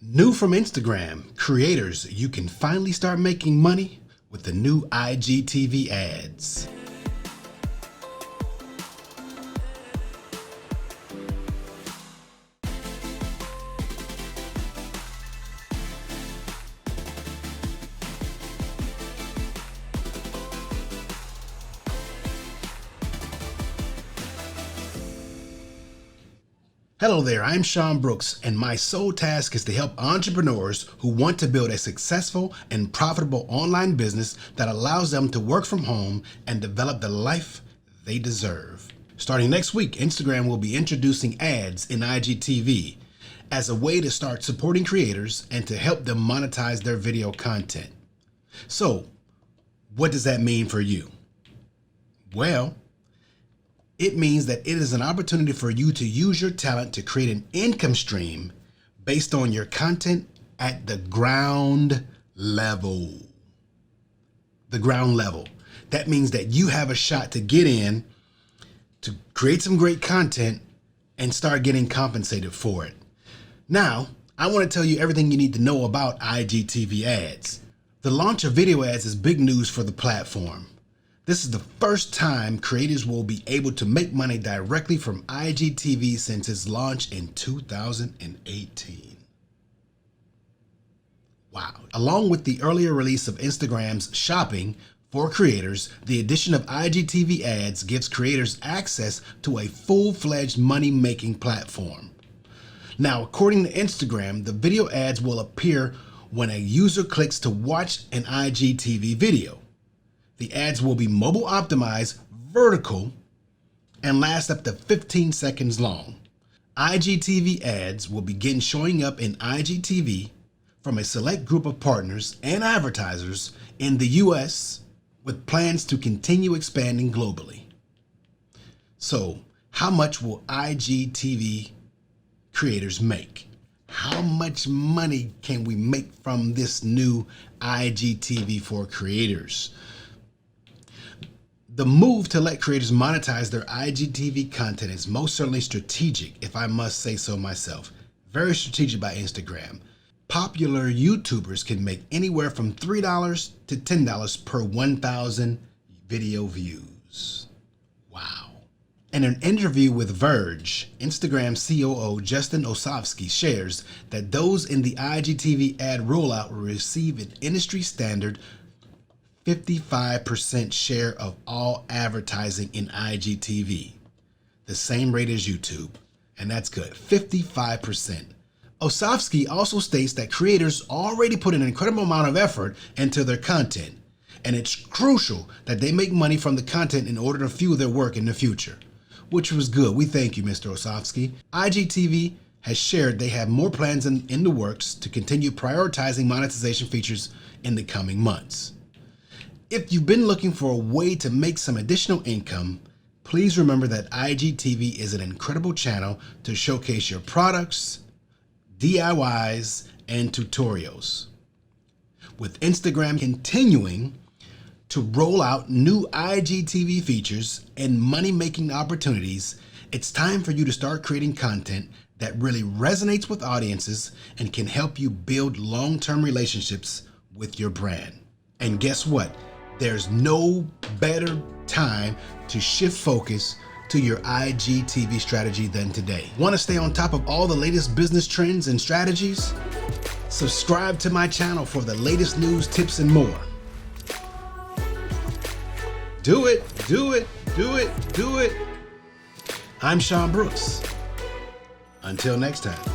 New from Instagram, creators, you can finally start making money with the new IGTV ads. Hello there, I'm Shawn Brooks, and my sole task is to help entrepreneurs who want to build a successful and profitable online business that allows them to work from home and develop the life they deserve. Starting next week, Instagram will be introducing ads in IGTV as a way to start supporting creators and to help them monetize their video content. So, what does that mean for you? Well, it means that it is an opportunity for you to use your talent to create an income stream based on your content at the ground level. The ground level. That means that you have a shot to get in, to create some great content, and start getting compensated for it. Now, I want to tell you everything you need to know about IGTV ads. The launch of video ads is big news for the platform. This is the first time creators will be able to make money directly from IGTV since its launch in 2018. Wow. Along with the earlier release of Instagram's shopping for creators, the addition of IGTV ads gives creators access to a full-fledged money-making platform. Now, according to Instagram, the video ads will appear when a user clicks to watch an IGTV video. The ads will be mobile optimized, vertical, and last up to 15 seconds long. IGTV ads will begin showing up in IGTV from a select group of partners and advertisers in the US, with plans to continue expanding globally. So, how much will IGTV creators make? How much money can we make from this new IGTV for creators? The move to let creators monetize their IGTV content is most certainly strategic, if I must say so myself. Very strategic by Instagram. Popular YouTubers can make anywhere from $3 to $10 per 1,000 video views. Wow. In an interview with Verge, Instagram COO Justin Osofsky shares that those in the IGTV ad rollout will receive an industry standard 55% share of all advertising in IGTV, the same rate as YouTube, and that's good, 55%. Osofsky also states that creators already put an incredible amount of effort into their content, and it's crucial that they make money from the content in order to fuel their work in the future, which was good. We thank you, Mr. Osofsky. IGTV has shared they have more plans in the works to continue prioritizing monetization features in the coming months. If you've been looking for a way to make some additional income, please remember that IGTV is an incredible channel to showcase your products, DIYs, and tutorials. With Instagram continuing to roll out new IGTV features and money-making opportunities, it's time for you to start creating content that really resonates with audiences and can help you build long-term relationships with your brand. And guess what? There's no better time to shift focus to your IGTV strategy than today. Want to stay on top of all the latest business trends and strategies? Subscribe to my channel for the latest news, tips, and more. Do it, do it, do it, do it. I'm Shawn Brooks. Until next time.